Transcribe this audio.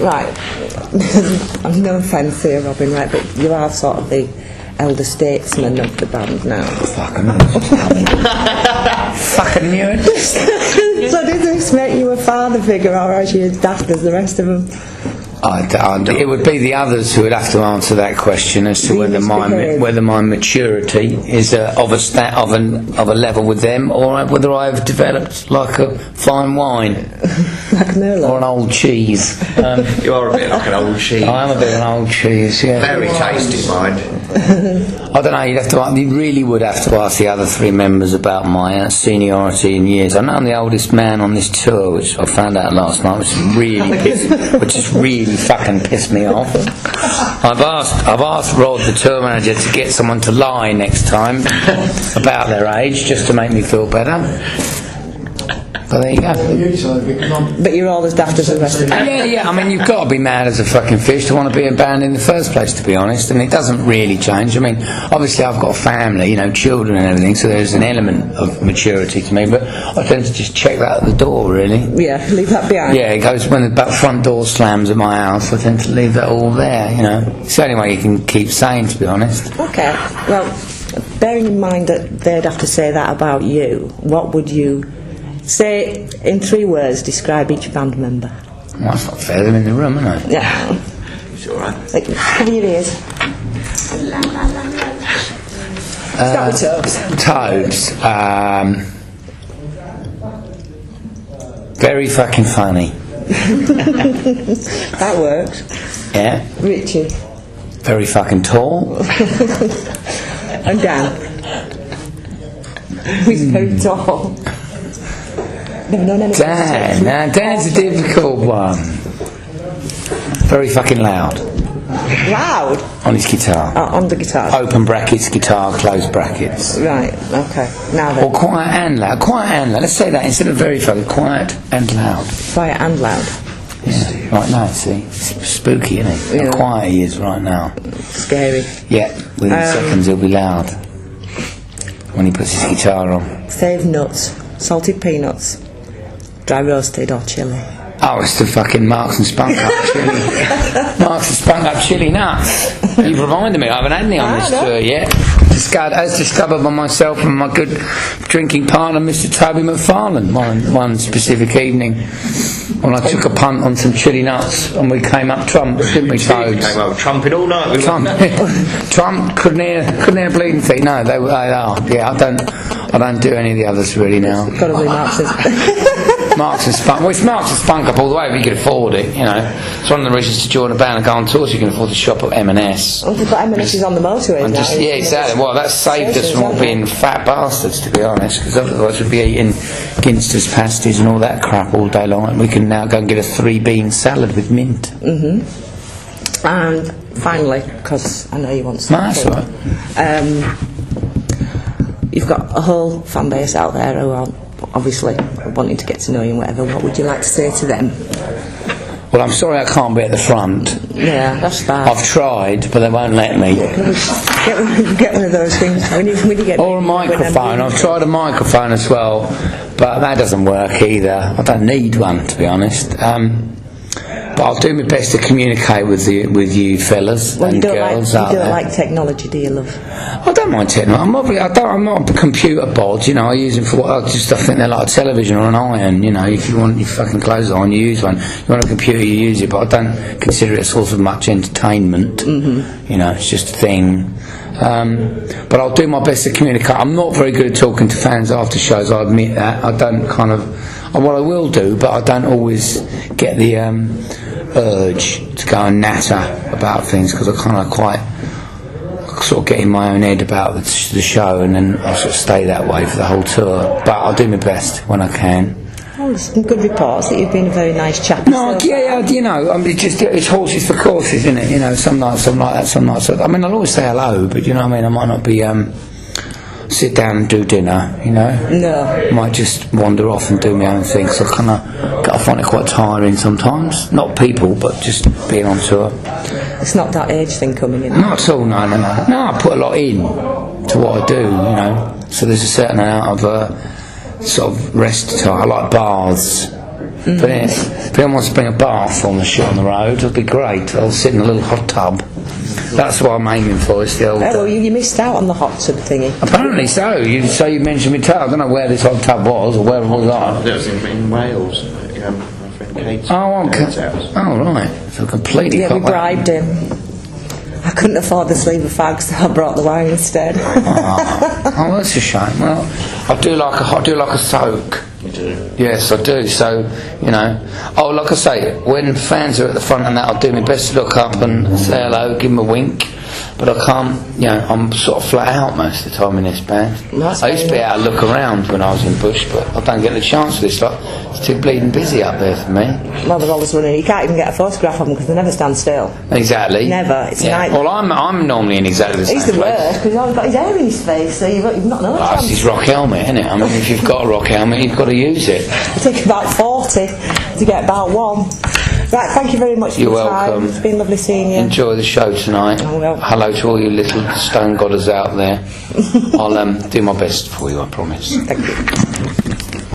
Right. I'm no offence here, Robin, right, but you are sort of the elder statesman of the band now. Fucking fucking knew it. So does this make you a father figure, or are you as daft as the rest of them? It would be the others who would have to answer that question as to whether my maturity is of a level with them, or whether I have developed like a fine wine, like an Merlot, or an old cheese. You are a bit like an old cheese. I am a bit of an old cheese. Yeah. Very tasty, mind. I don't know. You really would have to ask the other three members about my seniority in years. I know I'm the oldest man on this tour, which I found out last night, which is really fucking pissed me off. I've asked Rod, the tour manager, to get someone to lie next time about their age, just to make me feel better. But there you go. But you're all as daft as the rest of them. Yeah. I mean, you've got to be mad as a fucking fish to want to be a band in the first place, to be honest. And it doesn't really change. I mean, obviously I've got a family, children and everything, so there's an element of maturity to me. But I tend to just check that at the door, really. Yeah, leave that behind. Yeah, it goes when the front door slams at my house. I tend to leave that all there. It's the only way you can keep sane, to be honest. Okay. Well, bearing in mind that they'd have to say that about you, what would you say in 3 words? Describe each band member. Well, that's not fair. They're in the room, isn't it? Yeah. It's all right. Cover your ears. Start with Toads. Toads. Very fucking funny. That works. Yeah. Richie. Very fucking tall. And Dan. He's very tall. Dan's a difficult one. Very fucking loud. Loud? On his guitar. On the guitar. Open brackets, guitar, closed brackets. Right, okay. Now then. Or quiet and loud. Quiet and loud. Let's say that instead of very fucking quiet and loud. Quiet and loud. Yeah, right now, see? It's spooky, isn't it? Yeah. How quiet he is right now. Scary. Yeah, within seconds he'll be loud. When he puts his guitar on. Fave nuts. Salted peanuts. Dry roasted or chili? Oh, it's the fucking Marks and Spunk Up chili. Marks and Spunk Up chili nuts. You've reminded me, I haven't had any on this tour yet. As discovered by myself and my good drinking partner, Mr. Toby McFarlane, one specific evening, when I took a punt on some chili nuts and we came up trumps, didn't we, Toads? We came up trumping all night. Trump couldn't hear bleeding feet. No, they are. Yeah, I don't do any of the others really now. Got to be Marks and Marks and Spunk. Well, it's Marks and Spunk Up all the way, but you can afford it, It's one of the reasons to join a band and go on tour, so you can afford to shop at M&S. Oh, they've got M&S's on the motorway now. Yeah, exactly. Well, that's saved us from all being fat bastards, to be honest, because otherwise we'd be eating Ginster's pasties and all that crap all day long, and we can now go and get a 3-bean salad with mint. And finally, because I know you want No, that's all right. You've got a whole fan base out there who are obviously wanting to get to know you and whatever. What would you like to say to them? Well, I'm sorry I can't be at the front. Yeah, that's bad. I've tried, but they won't let me. Get one of those things. When you get or a microphone. I've tried a microphone as well, but that doesn't work either. I don't need one, to be honest. But I'll do my best to communicate with you fellas and girls out there. You don't like technology, do you, love? I don't mind technology. I'm not a computer bod, I use them for what I think they're like a television or an iron, if you want your fucking clothes on, you use one. You want a computer, you use it, but I don't consider it a source of much entertainment. It's just a thing. But I'll do my best to communicate. I'm not very good at talking to fans after shows, I admit that. I don't I will do, but I don't always get the urge to go and natter about things, because I sort of get in my own head about the show, and then I sort of stay that way for the whole tour. But I'll do my best when I can. Oh, there's some good reports that you've been a very nice chap. No, it's horses for courses, isn't it? Some nights I'm like that, some nights I'll always say hello, but I might not be sit down and do dinner, No. I might just wander off and do my own thing, so I find it quite tiring sometimes. Not people, but just being on tour. It's not that age thing coming in. Not at all, no. No, I put a lot in to what I do, So there's a certain amount of sort of rest time. I like baths. But if anyone wants to bring a bath on the shit on the road, it'll be great. I'll sit in a little hot tub. That's what I'm aiming for. It's the old. Oh, well, you missed out on the hot tub thingy. Apparently so. You mentioned me too. I don't know where this hot tub was or where it was at. That was in Wales. My friend Kate's Kate's house. Oh right. So completely. Yeah, we bribed him. I couldn't afford the sleeve of fags, so I brought the wine instead. Oh, that's a shame. Well, I do like a soak. You do? Yes, I do. So, you know, like I say, when fans are at the front and that, I'll do my best to look up and say hello, give them a wink. But I can't, you know, I'm sort of flat out most of the time in this band. I used to be able to look around when I was in Bush, but I don't get the chance for this. Like, it's too bleeding busy up there for me. Well, they're always running. You can't even get a photograph of them because they never stand still. Exactly. Never. It's like. Well, I'm normally in exactly the same place. He's the worst because he's always got his hair in his face, so you've not known. That's his rock helmet, isn't it? I mean, if you've got a rock helmet, you've got to use it. It takes about 40 to get about one. Right, thank you very much for your time. Welcome. It's been lovely seeing you. Enjoy the show tonight. I will. Hello to all you little stone godders out there. I'll do my best for you, I promise. Thank you.